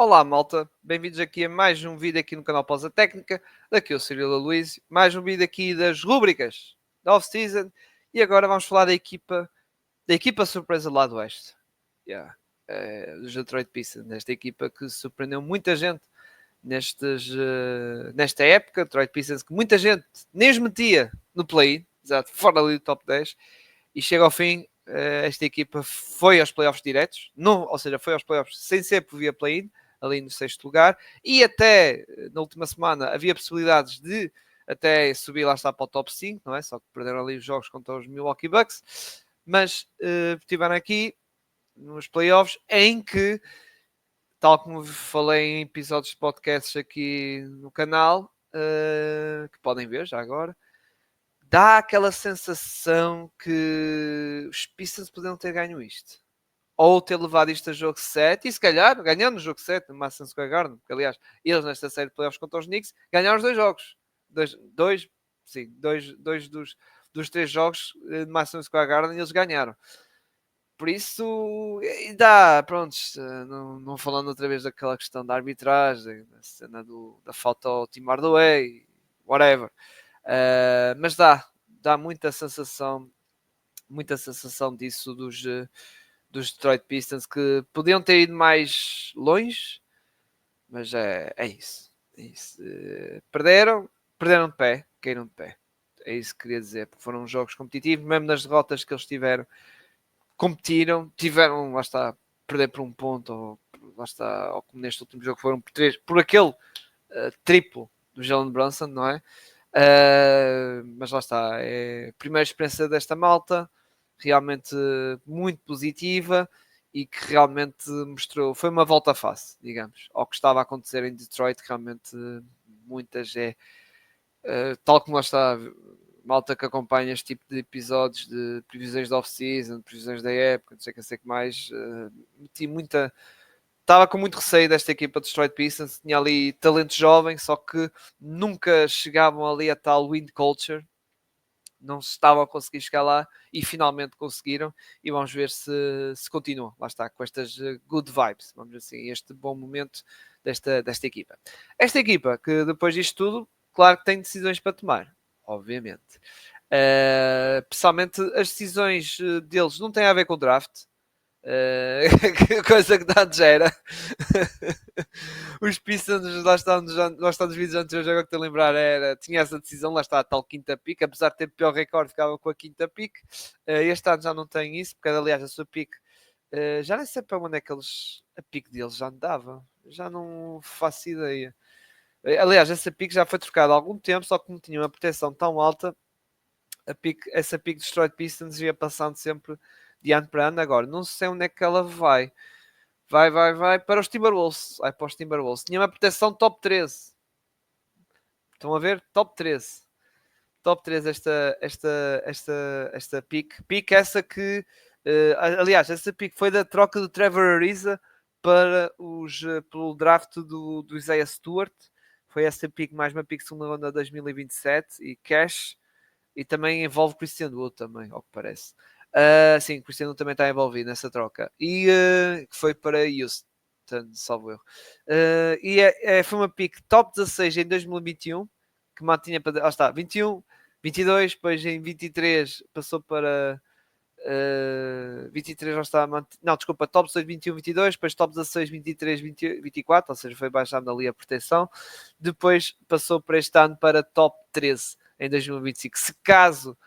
Olá, malta. Bem-vindos aqui a mais um vídeo aqui no canal Pausa Técnica. Daqui é o Cirilo Luís. Mais um vídeo aqui das rúbricas da off-season. E agora vamos falar da equipa surpresa lá do Oeste. Yeah. Dos Detroit Pistons. Esta equipa que surpreendeu muita gente nesta época. Detroit Pistons que muita gente nem os metia no play-in. Exato, fora ali do top 10. E chega ao fim, esta equipa foi aos playoffs diretos. Não, ou seja, foi aos playoffs sem ser por via play-in, ali no sexto lugar, e até na última semana havia possibilidades de até subir lá está para o top 5, não é? Só que perderam ali os jogos contra os Milwaukee Bucks, mas tiveram aqui nos playoffs em que, tal como falei em episódios de podcasts aqui no canal, que podem ver já agora, dá aquela sensação que os Pistons poderiam ter ganho isto ou ter levado isto a jogo 7 e se calhar ganhando o jogo 7 no Madison Square Garden, porque aliás, eles nesta série de playoffs contra os Knicks ganharam os dois jogos. Dois dos três jogos de Madison Square Garden eles ganharam. Por isso, dá, pronto, não falando outra vez daquela questão da arbitragem, da cena da falta ao Tim Hardaway, whatever. Mas dá muita sensação disso dos Detroit Pistons que podiam ter ido mais longe, mas é isso. É isso. Perderam de pé, caíram de pé. É isso que queria dizer, porque foram jogos competitivos, mesmo nas derrotas que eles tiveram, tiveram, lá está, perder por um ponto, ou lá está, ou como neste último jogo foram por três, por aquele triplo do Jalen Brunson, não é? Mas lá está, é a primeira experiência desta malta, realmente muito positiva e que realmente mostrou, foi uma volta face, digamos, ao que estava a acontecer em Detroit, realmente muitas tal como lá está, malta que acompanha este tipo de episódios de previsões de off-season, previsões da época, não sei o que mais, meti muita. Estava com muito receio desta equipa de Detroit Pistons, tinha ali talento jovem, só que nunca chegavam ali a tal win culture, não se estavam a conseguir chegar lá e finalmente conseguiram e vamos ver se continuam, lá está, com estas good vibes, vamos dizer assim, este bom momento desta equipa. Esta equipa que depois disto tudo, claro que tem decisões para tomar, obviamente. Pessoalmente as decisões deles não têm a ver com o draft, coisa que dá gera. Os Pistons, lá está nos vídeos anteriores, agora que te a lembrar, tinha essa decisão, lá está a tal quinta pick, apesar de ter pior recorde, ficava com a quinta pick. Este ano já não tem isso, porque aliás a sua pick, já nem sei para onde é que a pick deles já andava, já não faço ideia. Aliás, essa pick já foi trocada há algum tempo, só que não tinha uma proteção tão alta. Essa pick de Detroit Pistons ia passando sempre de ano para ano. Agora, não sei onde é que ela vai. Vai para os Timberwolves. Vai para os Timberwolves. Tinha uma proteção top 13. Estão a ver? Top 13. Top 13 esta pick. Pick essa que... aliás, essa pick foi da troca do Trevor Ariza pelo draft do Isaiah Stewart. Foi essa pick, mais uma pick segunda ronda de 2027. E cash. E também envolve Christian Wood também, ao que parece. Sim, Christian Wood também está envolvido nessa troca. E que foi para Houston, salvo erro. Foi uma pick top 16 em 2021, que mantinha para... Ah, está, 21, 22, depois em 23 passou para... 23 já está não, desculpa, top 16, 21, 22, depois top 16, 23, 20, 24, ou seja, foi baixando ali a proteção. Depois passou para este ano para top 13 em 2025. Se caso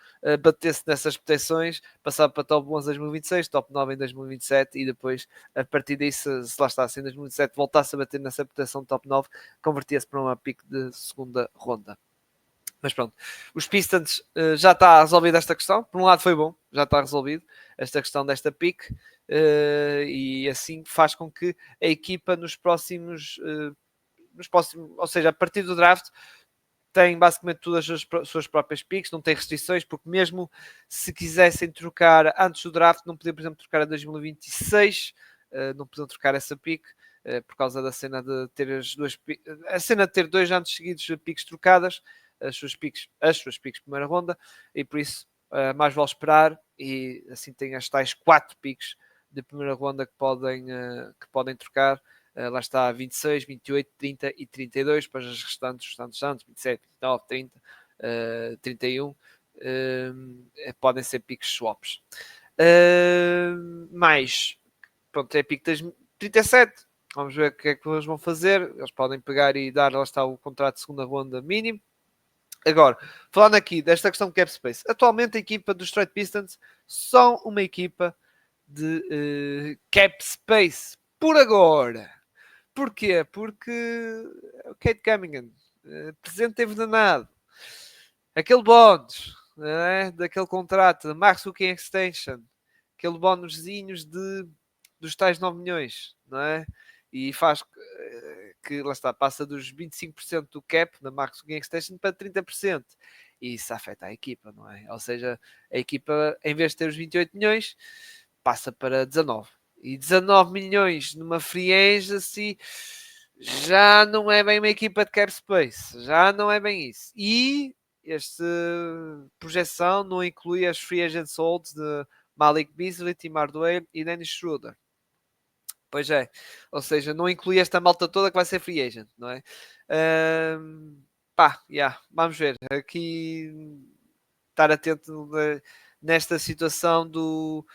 batesse nessas proteções, passava para top 11 em 2026, top 9 em 2027 e depois, a partir disso, se lá está, se em 2027 voltasse a bater nessa proteção top 9, convertia-se para uma pick de segunda ronda. Mas pronto, os Pistons já está resolvida esta questão. Por um lado foi bom, já está resolvido esta questão desta pick. E assim faz com que a equipa nos próximos, ou seja, a partir do draft, tem basicamente todas as suas próprias picks, não tem restrições, porque mesmo se quisessem trocar antes do draft, não podiam, por exemplo, trocar a 2026, não podiam trocar essa pick, por causa da cena de ter a cena de ter 2 anos seguidos de picks trocadas, as suas picks primeira ronda, e por isso mais vale esperar, e assim tem as tais 4 picks de primeira ronda que podem trocar lá está 26, 28, 30 e 32, depois as restantes, 27, 29, 30, 31, podem ser piques swaps. Mais, pronto, é pique 37. Vamos ver o que é que eles vão fazer. Eles podem pegar e dar, lá está, o contrato de segunda ronda mínimo. Agora, falando aqui desta questão do cap space, atualmente a equipa dos Detroit Pistons são uma equipa de cap space por agora. Porquê? Porque o Kate Cunningham, presente teve danado. Aquele bónus, daquele contrato, da Max Hooking Extension, aquele bónusinhos dos tais 9 milhões, não é? E faz que, lá está, passa dos 25% do cap da Max Hooking Extension para 30%. E isso afeta a equipa, não é? Ou seja, a equipa, em vez de ter os 28 milhões, passa para 19. E 19 milhões numa free agency já não é bem uma equipa de cap space. Já não é bem isso. E esta projeção não inclui as free agent holds de Malik Beasley, Tim Hardaway e Dennis Schroeder. Pois é. Ou seja, não inclui esta malta toda que vai ser free agent, não é? Vamos ver. Aqui estar atento nesta situação do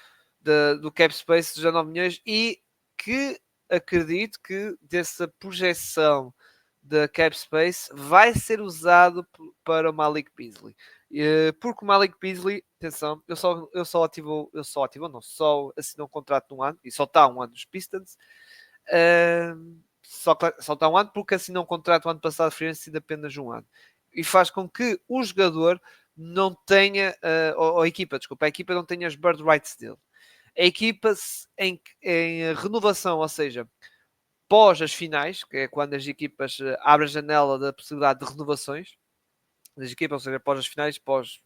cap space dos 19 milhões e que acredito que dessa projeção da cap space vai ser usado para o Malik Beasley. Porque o Malik Beasley, atenção, só assinou um contrato de um ano e só está um ano nos Pistons. Só está um ano porque assinou um contrato o ano passado free agency de apenas um ano. E faz com que o jogador não tenha, ou a equipa não tenha as bird rights dele. A equipa em renovação, ou seja, pós as finais, que é quando as equipas abrem a janela da possibilidade de renovações das equipas, ou seja, pós as finais, pós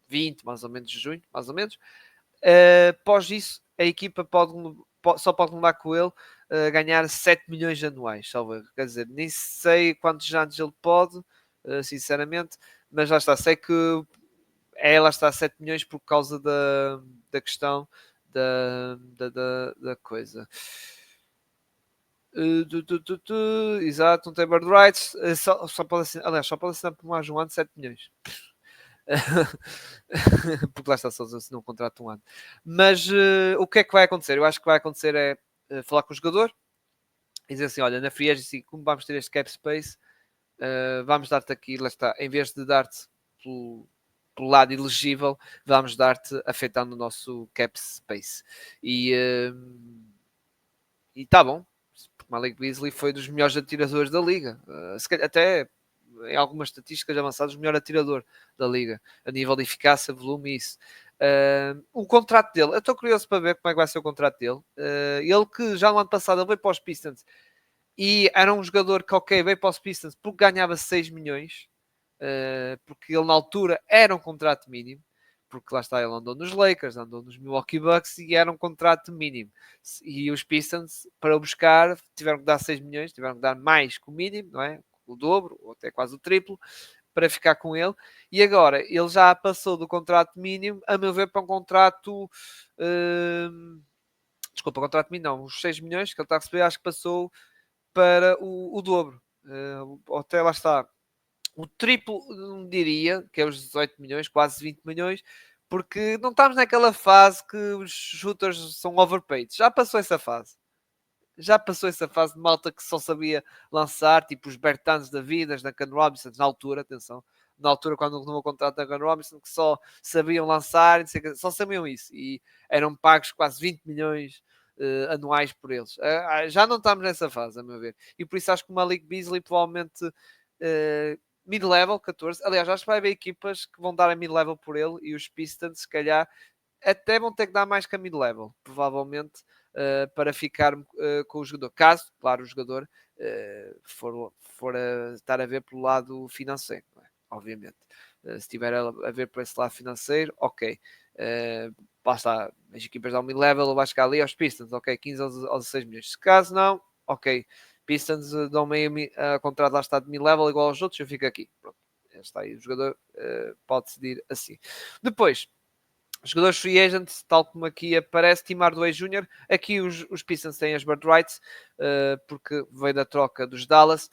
20, mais ou menos, de junho, mais ou menos. Pós isso, a equipa só pode renovar com ele ganhar 7 milhões anuais, salvo. Quer dizer, nem sei quantos anos ele pode, sinceramente, mas lá está, sei que ela está a 7 milhões por causa da questão da coisa. Exato, não tem bird rights. Só pode assinar, aliás, só pode assinar por mais um ano 7 milhões. Porque lá está, só assinou um contrato de um ano. Mas o que é que vai acontecer? Eu acho que vai acontecer é falar com o jogador e dizer assim: olha, na free agency, como vamos ter este cap space, vamos dar-te aqui, lá está, em vez de dar-te pelo lado elegível, vamos dar-te afetando o nosso cap space. E tá bom. Malik Beasley foi dos melhores atiradores da liga. Até em algumas estatísticas avançadas, o melhor atirador da liga, a nível de eficácia, volume e isso. O contrato dele, eu estou curioso para ver como é que vai ser o contrato dele. Ele que já no ano passado veio para os Pistons e era um jogador que, ok, veio para os Pistons porque ganhava 6 milhões, porque ele na altura era um contrato mínimo, porque lá está, ele andou nos Lakers, andou nos Milwaukee Bucks e era um contrato mínimo. E os Pistons, para o buscar, tiveram que dar 6 milhões, tiveram que dar mais que o mínimo, não é? O dobro, ou até quase o triplo, para ficar com ele. E agora, ele já passou do contrato mínimo, a meu ver, para um contrato... desculpa, contrato mínimo não, os 6 milhões que ele está a receber, acho que passou para o dobro. Até lá está, o triplo, diria, que é os 18 milhões, quase 20 milhões, porque não estamos naquela fase que os shooters são overpaid. Já passou essa fase. Já passou essa fase de malta que só sabia lançar, tipo os Bertans da vida, da Gun Robinson, na altura, atenção, na altura quando renovou o contrato da Gun Robinson, que só sabiam lançar, só sabiam isso, e eram pagos quase 20 milhões anuais por eles. Já não estamos nessa fase, a meu ver. E por isso acho que o Malik Beasley provavelmente mid-level, 14. Aliás, acho que vai haver equipas que vão dar a mid-level por ele e os Pistons, se calhar, até vão ter que dar mais que a mid-level, provavelmente, para ficar com o jogador. Caso, claro, o jogador for a estar a ver pelo lado financeiro, não é? Obviamente. Se estiver a ver por esse lado financeiro, ok. Basta as equipas dão mid-level, vai chegar ali aos Pistons, ok, 15 aos 16 milhões. Se caso não, ok. Pistons dão meio contrato lá está de mid-level igual aos outros, eu fico aqui. Pronto. Está aí, o jogador pode decidir assim. Depois, Jogadores free agents, tal como aqui aparece, Tim Hardaway Jr. Aqui os Pistons têm as bird rights, porque veio da troca dos Dallas.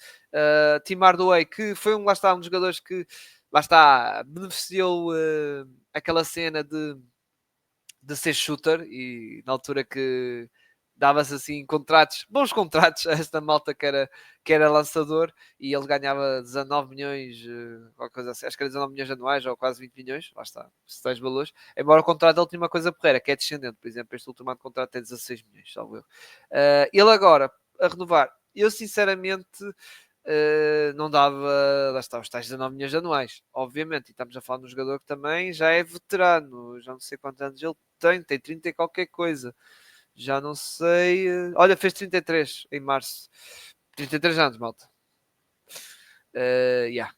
Tim Hardaway, que foi lá está, um dos jogadores que, lá está, beneficiou aquela cena de ser shooter, e na altura que dava-se assim contratos, bons contratos a esta malta que era lançador, e ele ganhava 19 milhões, ou coisa assim, acho que era 19 milhões anuais, ou quase 20 milhões, lá está, se tais valores, embora o contrato dele tinha uma coisa porreira, que é descendente, por exemplo, este último contrato é 16 milhões, salvo eu. Ele agora, a renovar, eu sinceramente não dava, lá está, os tais 19 milhões anuais, obviamente, e estamos a falar de um jogador que também já é veterano, já não sei quantos anos ele tem 30 e qualquer coisa, já não sei, olha, fez 33 em março, 33 anos, malta. Yeah.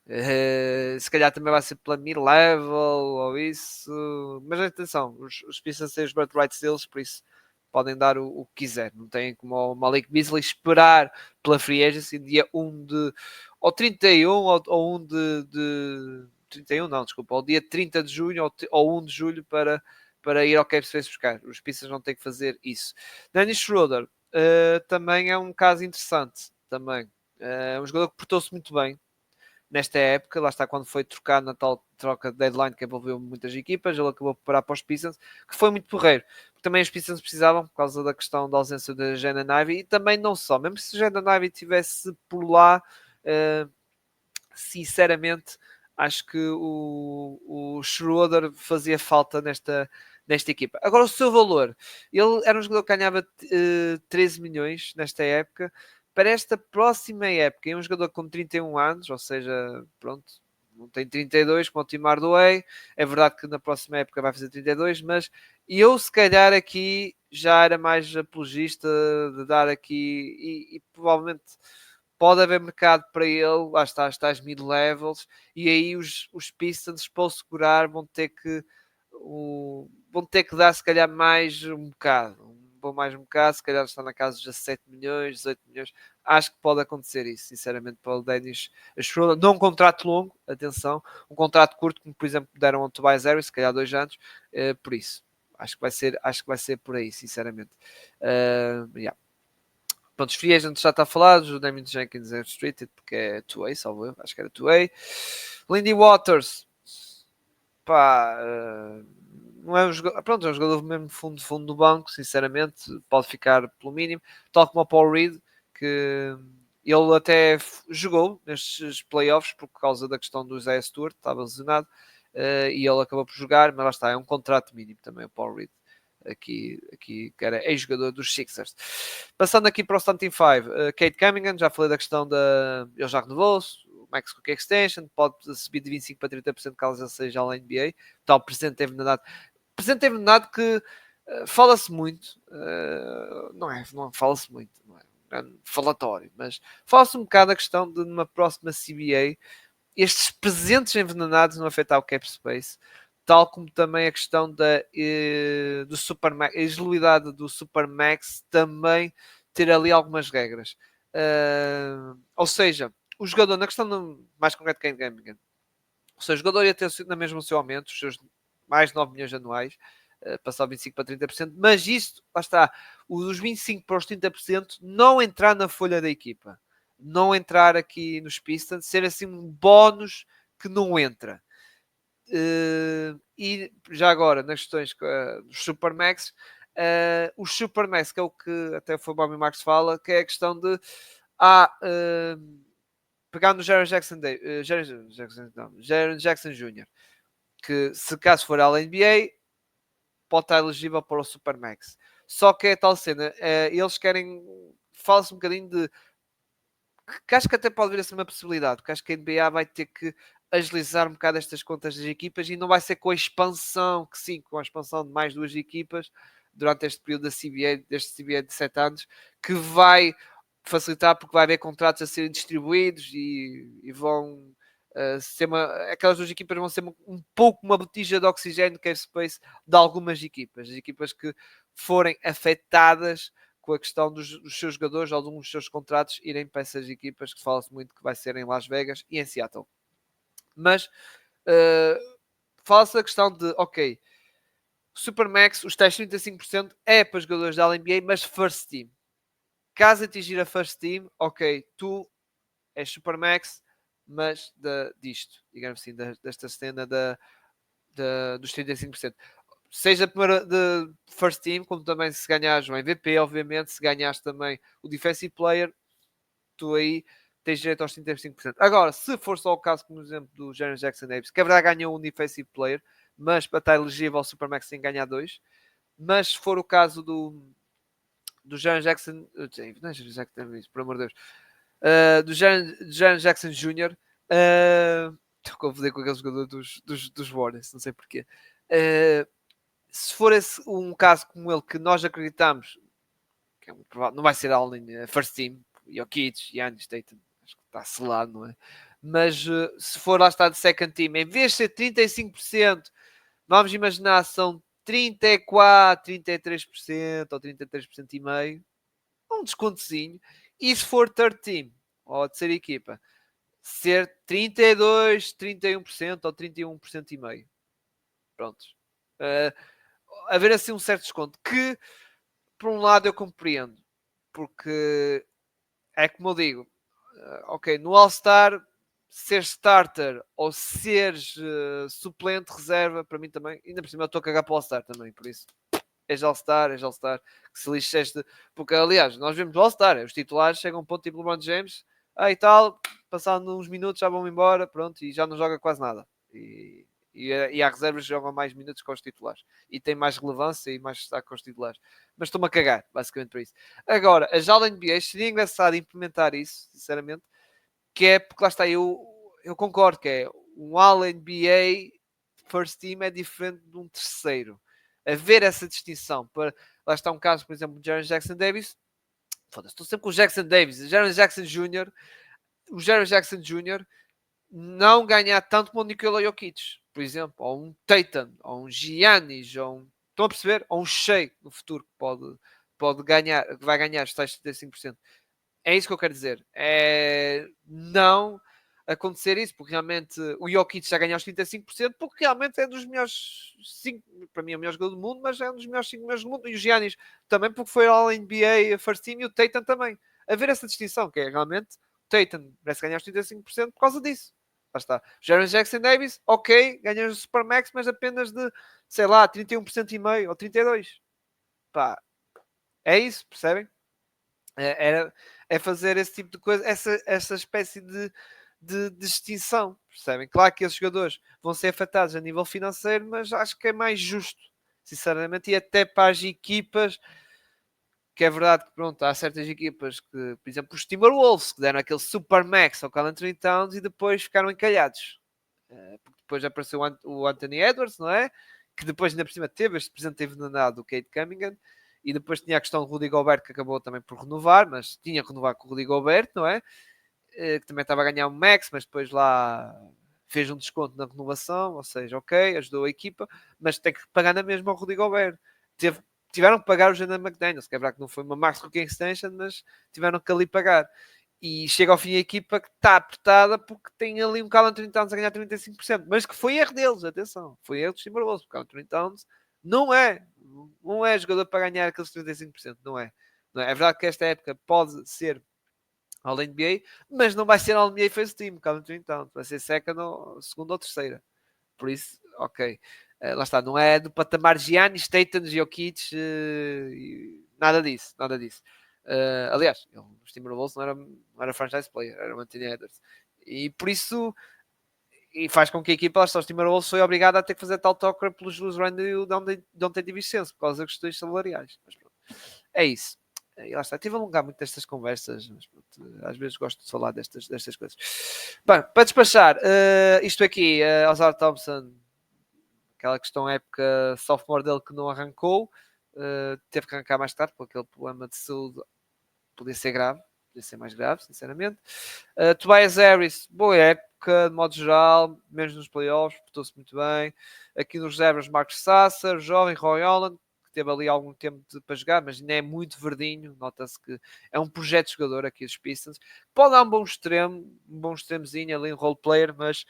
Se calhar também vai ser pela mid-level ou isso, mas atenção, os Pistons têm os bird rights deles, por isso podem dar o que quiser, não têm como o Malik Beasley esperar pela free agency dia 1 de ou 31 ou 1 de 31, não, desculpa, ou dia 30 de junho ou 1 de julho para ir ao Cape Space buscar. Os Pistons não têm que fazer isso. Dennis Schroeder também é um caso interessante, também. Um jogador que portou-se muito bem nesta época, lá está, quando foi trocado na tal troca de deadline que envolveu muitas equipas, ele acabou por parar para os Pistons, que foi muito porreiro, porque também os Pistons precisavam, por causa da questão da ausência de Jaden Ivey, e também não só, mesmo se Jaden Ivey estivesse por lá, uh, sinceramente, acho que o Schroeder fazia falta nesta equipa. Agora, o seu valor, ele era um jogador que ganhava 13 milhões nesta época. Para esta próxima época, é um jogador com 31 anos, ou seja, pronto, não tem 32 como o Tim Hardaway. É verdade que na próxima época vai fazer 32, mas eu se calhar aqui já era mais apologista de dar aqui e provavelmente pode haver mercado para ele, lá está, as tais mid-levels, e aí os Pistons para o segurar vão ter que dar se calhar mais um bocado. Mais um bocado, se calhar está na casa dos 17 milhões, 18 milhões. Acho que pode acontecer isso, sinceramente, para o Dennis Schroeder. Não um contrato longo, atenção, um contrato curto, como por exemplo deram ao Tobias Harris, se calhar 2 anos, por isso. Acho que vai ser por aí, sinceramente. Yeah. Pronto, os free agents já está falado, o Damien Jenkins é restricted porque é 2A, salvo eu, acho que era 2A. Lindy Waters, pá, não é um jogador, pronto, é um jogador mesmo fundo do banco, sinceramente, pode ficar pelo mínimo, tal como o Paul Reed, que ele até jogou nestes playoffs por causa da questão do Isaiah Stewart, estava lesionado, e ele acabou por jogar, mas lá está, é um contrato mínimo também o Paul Reed. Aqui que era ex-jogador dos Sixers. Passando aqui para o Starting Five, Kate Cunningham, já falei da questão da. Ele já renovou-se, o Max Cook Extension, pode subir de 25% para 30% caso ele seja lá na NBA. Tal presente envenenado. Presente envenenado que fala-se muito, não fala-se muito, não é falatório, mas fala-se um bocado a questão de numa próxima CBA estes presentes envenenados não afetar o cap space, tal como também a questão do Supermax, a elegibilidade do Supermax também ter ali algumas regras. Ou seja, o jogador, na questão mais concreta que é Gambit, ou seja, o jogador ia ter na mesma o seu aumento, os seus mais 9 milhões anuais, passar 25% para 30%, mas isto, lá está, os 25% para os 30% não entrar na folha da equipa, não entrar aqui nos Pistons, ser assim um bónus que não entra. E já agora, nas questões dos Supermax, os Supermax, que é o que até foi o Bobby Marks fala, que é a questão de pegar no Jaren Jackson, Jaren Jackson Jr., que se caso for à NBA, pode estar elegível para o Supermax. Só que é tal cena, eles querem, fala-se um bocadinho de que acho que até pode vir a ser uma possibilidade, porque acho que a NBA vai ter que agilizar um bocado estas contas das equipas e não vai ser com a expansão, que sim, com a expansão de mais duas equipas durante este período da CBA, deste CBA de 7 anos, que vai facilitar porque vai haver contratos a serem distribuídos e vão ser aquelas duas equipas vão ser um pouco uma botija de oxigênio que é space de algumas equipas, as equipas que forem afetadas com a questão dos seus jogadores, alguns dos seus contratos irem para essas equipas que fala-se muito que vai ser em Las Vegas e em Seattle. Mas fala-se da questão de, ok, Supermax, os tais 35% é para jogadores da NBA, mas first team. Caso atingir a first team, ok, tu és Supermax, mas disto, digamos assim, desta cena dos 35%. Seja primeiro de first team, como também se ganhares o MVP, obviamente, se ganhares também o defensive player, tu aí tens direito aos 35%. Agora, se for só o caso, por exemplo, do Jaren Jackson Davis, que a verdade ganhou um defensive player, mas para estar elegível ao Supermax tem que ganhar 2. Mas se for o caso do Jaren Jackson, não é Jaren Jackson Davis, por amor de Deus, do Jaren Jackson Jr., estou a confundir com aquele jogador dos Warriors, não sei porquê. Se for um caso como ele que nós acreditamos que é muito provável, não vai ser Allen first team, Jokic, Giannis, Tatum, acho que está selado, não é? Mas se for lá estar de second team, em vez de ser 35%, vamos imaginar são 34, 33% ou 33% e meio, um descontozinho. E se for third team, ou terceira equipa, ser 32, 31% ou 31% e meio. Prontos. Haver assim um certo desconto que, por um lado, eu compreendo. Porque é como eu digo, ok, no All-Star, ser starter ou seres suplente, reserva, para mim também, ainda por cima eu estou a cagar para o All-Star também, por isso. És All-Star, que se lixe este. Porque, aliás, nós vemos o All-Star, os titulares chegam a um ponto tipo LeBron James, e tal, passando uns minutos já vão embora, pronto, e já não joga quase nada. E há reservas que jogam mais minutos com os titulares. E tem mais relevância e mais destaque com os titulares. Mas estou-me a cagar, basicamente, para isso. Agora, a já da NBA seria engraçado implementar isso, sinceramente, que é porque lá está, eu concordo que é um All-NBA First Team é diferente de um terceiro. Haver essa distinção para lá está um caso, por exemplo, de Jaren Jackson Davis. Foda-se, estou sempre com o Jackson Davis, o Jaren Jackson Jr. O Jaren Jackson Jr. não ganhar tanto como o Nikola Jokic, por exemplo, ou um Tatum, ou um Giannis, ou um. Estão a perceber? Ou um Shea no futuro que pode ganhar, que vai ganhar os tais 35%. É isso que eu quero dizer. É não acontecer isso, porque realmente o Jokic já ganhou os 35%, porque realmente é dos melhores 5, para mim é o melhor jogador do mundo, mas é um dos melhores 5 melhores do mundo. E o Giannis também, porque foi ao NBA First Team e o Tatum também. Haver essa distinção, que é realmente o Tatum merece ganhar os 35% por causa disso. Lá está. Jaren Jackson Davis, ok, ganhou o Supermax, mas apenas de, sei lá, 31% e meio ou 32%. Pá, é isso, percebem? É fazer esse tipo de coisa, essa espécie de distinção, percebem? Claro que esses jogadores vão ser afetados a nível financeiro, mas acho que é mais justo, sinceramente, e até para as equipas, que é verdade que pronto, há certas equipas que, por exemplo, os Timberwolves, que deram aquele super max ao Karl Anthony Towns e depois ficaram encalhados. Porque depois apareceu o Anthony Edwards, não é? Que depois ainda por cima teve este presente envenenado do Kate Cunningham. E depois tinha a questão do Rudy Gobert, que acabou também por renovar, mas tinha que renovar com o Rudy Gobert, não é? Que também estava a ganhar um max, mas depois lá fez um desconto na renovação, ou seja, ok, ajudou a equipa, mas tem que pagar na mesma ao Rudy Gobert. Tiveram que pagar o Jaden McDaniels, que é verdade que não foi uma max rookie extension, mas tiveram que ali pagar. E chega ao fim a equipa que está apertada porque tem ali um Karl Anthony Towns a ganhar 35%, mas que foi erro deles, atenção, foi erro dos Timberwolves, porque o Karl Anthony Towns não é jogador para ganhar aqueles 35%, não é. Não é. É verdade que esta época pode ser All NBA, mas não vai ser All NBA First Team, Karl Anthony Towns, vai ser second ou segunda ou terceira. Por isso, ok. Lá está, não é do patamar Giannis, Tatum, Jokic, nada disso, nada disso. Aliás, os Timberwolves não era franchise player, era o Anthony Edwards. E por isso, e faz com que a equipa, lá está, os Timberwolves foi obrigada a ter que fazer tal toca pelos Julius Randle e o Dante DiVincenzo, por causa das questões salariais. Mas pronto, é isso. E lá está, tive a alongar muito destas conversas, mas pronto, às vezes gosto de falar destas coisas. Bem, para despachar, isto aqui, Ozar Thompson, aquela questão época sophomore dele que não arrancou, teve que arrancar mais tarde, porque aquele problema de saúde podia ser grave, podia ser mais grave, sinceramente. Tobias Harris, boa época, de modo geral, menos nos playoffs, portou-se muito bem. Aqui nos reservas, Marcos Sasser, jovem, Roy Holland, que teve ali algum tempo para jogar, mas ainda é muito verdinho, nota-se que é um projeto de jogador aqui dos Pistons. Pode dar um bom extremozinho ali, um role player, mas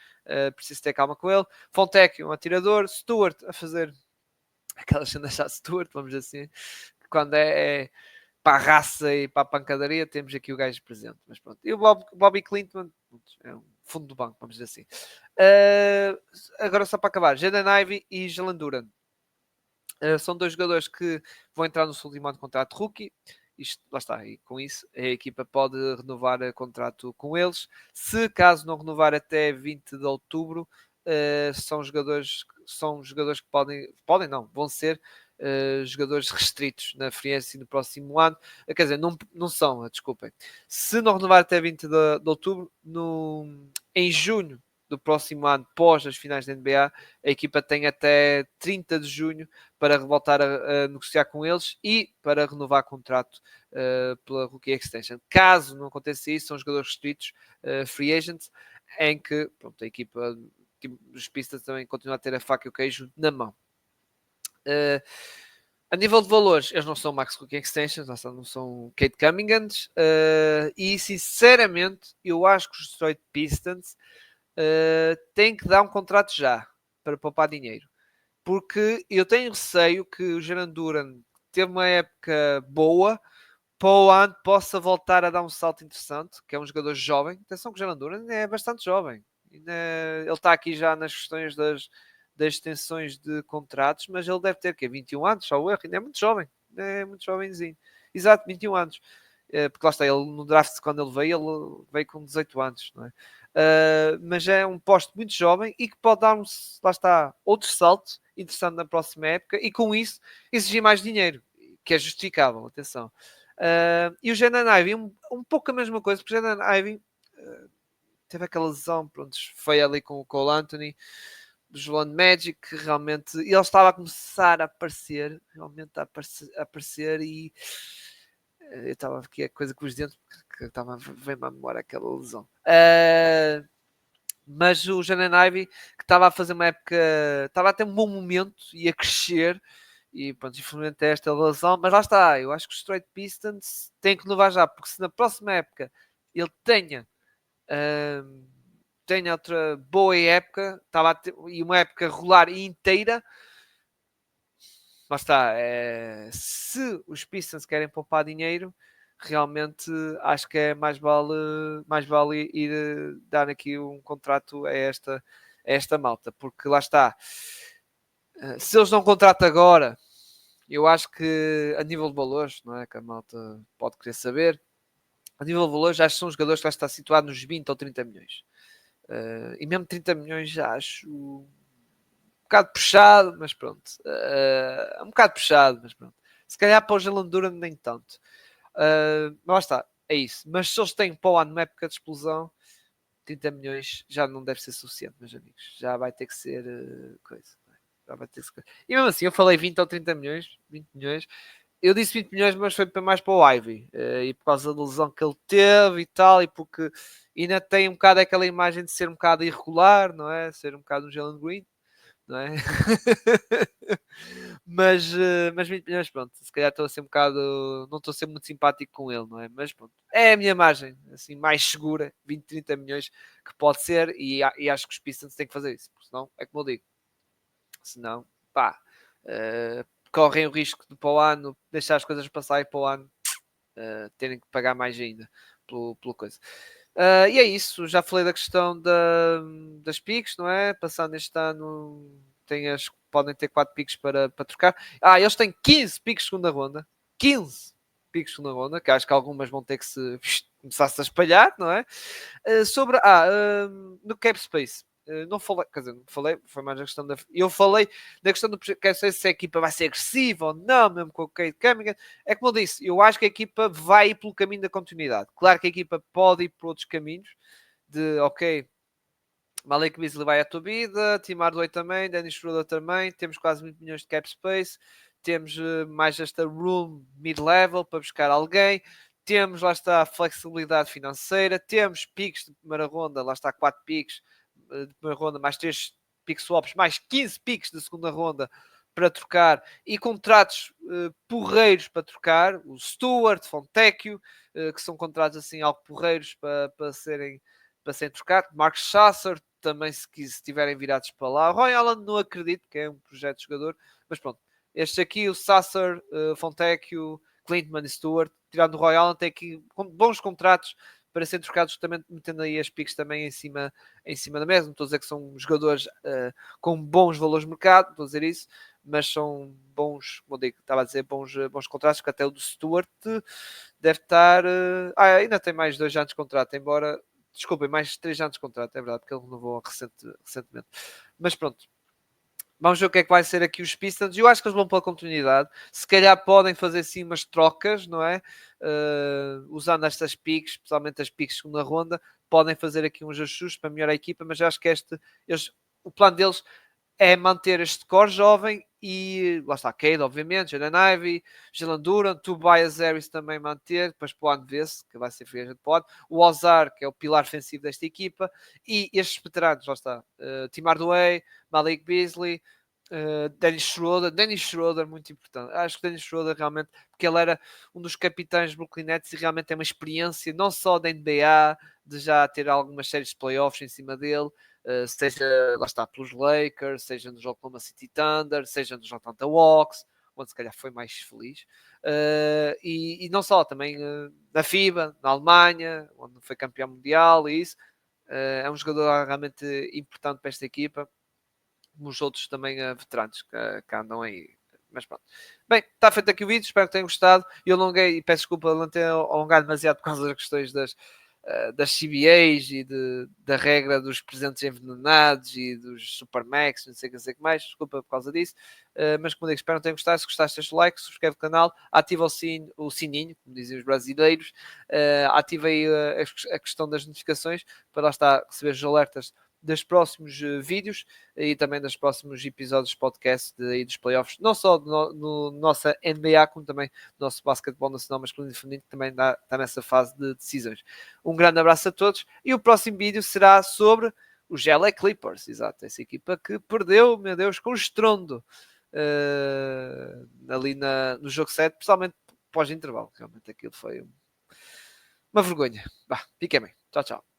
preciso ter calma com ele. Fontecchio, um atirador. Stewart a fazer aquela cena já Stewart, vamos dizer assim, quando é para a raça e para a pancadaria, temos aqui o gajo presente. Mas pronto. E o Bobby Clinton é um fundo do banco, vamos dizer assim. Agora só para acabar, Jaden Ivey e Jalen Duran. São dois jogadores que vão entrar no seu último ano de contrato rookie. Isto, lá está, e com isso a equipa pode renovar o contrato com eles. Se caso não renovar até 20 de outubro, são jogadores que podem não, vão ser jogadores restritos na free agency no próximo ano. Quer dizer, não são, desculpem. Se não renovar até 20 de outubro, em junho do próximo ano, pós as finais da NBA, a equipa tem até 30 de junho para voltar a negociar com eles e para renovar contrato pela Rookie Extension. Caso não aconteça isso, são jogadores restritos, free agents, em que pronto, a equipa dos Pistons também continua a ter a faca e o queijo na mão. A nível de valores, eles não são Max Rookie Extensions, não são Kate Cunninghams, e sinceramente eu acho que os Detroit Pistons têm que dar um contrato já para poupar dinheiro, porque eu tenho receio que o Jalen Duran teve uma época boa, para o ano possa voltar a dar um salto interessante, que é um jogador jovem. Atenção que o Jalen Duran é bastante jovem. Ele está aqui já nas questões das extensões de contratos, mas ele deve ter que 21 anos, só o erro, ainda é muito jovem, é muito jovenzinho. Exato, 21 anos. Porque lá está, ele no draft, quando ele veio com 18 anos, não é? Mas é um posto muito jovem e que pode dar lá está, outro salto interessante na próxima época e com isso exigir mais dinheiro, que é justificável, atenção. E o Jaden Ivey, um pouco a mesma coisa, porque o Jaden Ivey teve aquela lesão, pronto, foi ali com o Cole Anthony, do Orlando Magic, que realmente ele estava a começar a aparecer, realmente a aparecer e eu estava aqui a coisa com os dentes, que estava vem-me à memória aquela lesão. Mas o Jaden Ivey, que estava a fazer uma época, estava a ter um bom momento e a crescer, e pronto, infelizmente é esta lesão, mas lá está, eu acho que os Detroit Pistons têm que levar já, porque se na próxima época ele tenha outra boa época, e uma época rolar inteira, lá está, se os Pistons querem poupar dinheiro, realmente acho que é mais vale ir dar aqui um contrato a esta malta, porque lá está, se eles não contratam agora, eu acho que a nível de valores, não é? Que a malta pode querer saber, a nível de valores, acho que são jogadores que lá está situado nos 20 ou 30 milhões. E mesmo 30 milhões já acho um bocado puxado, mas pronto. É um bocado puxado, mas pronto. Se calhar para o Jalen Duran nem tanto. Mas lá está, é isso. Mas se eles têm para o ano uma época de explosão, 30 milhões já não deve ser suficiente, meus amigos. Já vai ter que ser coisa. Já vai ter que ser... E mesmo assim, eu falei 20 ou 30 milhões, 20 milhões. Eu disse 20 milhões, mas foi mais para o Ivy. E por causa da lesão que ele teve e tal, e porque ainda tem um bocado aquela imagem de ser um bocado irregular, não é? Ser um bocado um Jalen Green, não é? mas 20 milhões, pronto. Se calhar estou a ser um bocado. Não estou a ser muito simpático com ele, não é? Mas pronto. É a minha margem, assim, mais segura. 20, 30 milhões que pode ser. E acho que os Pistons têm que fazer isso. Porque senão, é como eu digo. Senão, pá. Correm o risco de para o ano deixar as coisas passarem para o ano terem que pagar mais ainda pelo coisa. E é isso, já falei da questão das picks, não é? Passando este ano, podem ter 4 picks para trocar. Eles têm 15 picks de segunda ronda. 15 picks de segunda ronda, que acho que algumas vão ter que começar-se a espalhar, não é? No Cap Space. Não falei, quer dizer, não falei, foi mais a questão da. Eu falei da questão do. Quer sei se a equipa vai ser agressiva ou não, mesmo com o Kate Cunningham. É como eu disse, eu acho que a equipa vai ir pelo caminho da continuidade. Claro que a equipa pode ir por outros caminhos, ok, Malik Beasley vai à tua vida, Tim Hardaway também, Dennis Schroeder também, temos quase 20 milhões de cap space, temos mais esta room mid-level para buscar alguém, temos, lá está, a flexibilidade financeira, temos picks de primeira ronda, lá está, 4 picks de primeira ronda, mais 3 pick swaps, mais 15 picks de segunda ronda para trocar e contratos porreiros para trocar, o Stewart, Fontecchio, que são contratos assim algo porreiros para serem trocados, Mark Sasser também se estiverem virados para lá, Roy Allen não acredito que é um projeto de jogador, mas pronto, Estes aqui, o Sasser, Fontecchio, Clintman e Stewart, tirando o Roy Allen, tem aqui bons contratos para serem trocados, justamente metendo aí as picks também em cima da mesa. Não estou a dizer que são jogadores com bons valores de mercado, não estou a dizer isso, mas são bons, como eu digo, estava a dizer, bons contratos, que até o do Stewart deve estar. Ainda tem mais 2 anos de contrato, embora. Desculpem, mais 3 anos de contrato, é verdade, porque ele renovou recentemente. Mas pronto, vamos ver o que é que vai ser aqui os Pistons. Eu acho que eles vão pela continuidade. Se calhar podem fazer sim umas trocas, não é? Usando estas picks, especialmente as picks de segunda ronda, podem fazer aqui uns ajustes para melhorar a equipa, mas acho que o plano deles é manter este core jovem e lá está, Cade, obviamente, Jaden Ivey, Jalen Duran, Tobias Harris também manter, depois para o ano ver-se, que vai ser free agent pode, o Ozar, que é o pilar ofensivo desta equipa, e estes veteranos, lá está, Tim Hardaway, Malik Beasley, Dennis Schroeder, muito importante. Acho que Dennis Schroeder realmente, porque ele era um dos capitães do Brooklyn Nets e realmente tem uma experiência não só da NBA, de já ter algumas séries de playoffs em cima dele, seja lá está pelos Lakers, seja nos Oklahoma City Thunder, seja nos Atlanta Hawks, onde se calhar foi mais feliz, e não só, também na FIBA, na Alemanha, onde foi campeão mundial e isso. É um jogador realmente importante para esta equipa, como os outros também veteranos que andam aí. Mas pronto. Bem, está feito aqui o vídeo, espero que tenham gostado. Eu alonguei, e peço desculpa não ter alongado demasiado por causa das questões das CBAs e da regra dos presentes envenenados e dos Supermax, não sei o que mais, desculpa por causa disso, mas como digo, espero que tenham gostado. Se gostaste, deixa o like, subscreve o canal, ativa o sininho, como dizem os brasileiros, ativa aí a questão das notificações para lá estar a receber os alertas dos próximos vídeos e também dos próximos episódios de podcast dos playoffs, não só no nossa NBA, como também do nosso basquetebol nacional masculino e feminino, que também está nessa fase de decisões. Um grande abraço a todos e o próximo vídeo será sobre os LA Clippers, exato, essa equipa que perdeu, meu Deus, com estrondo ali no jogo 7, principalmente pós-intervalo. Realmente aquilo foi uma vergonha. Fiquem bem. Tchau, tchau.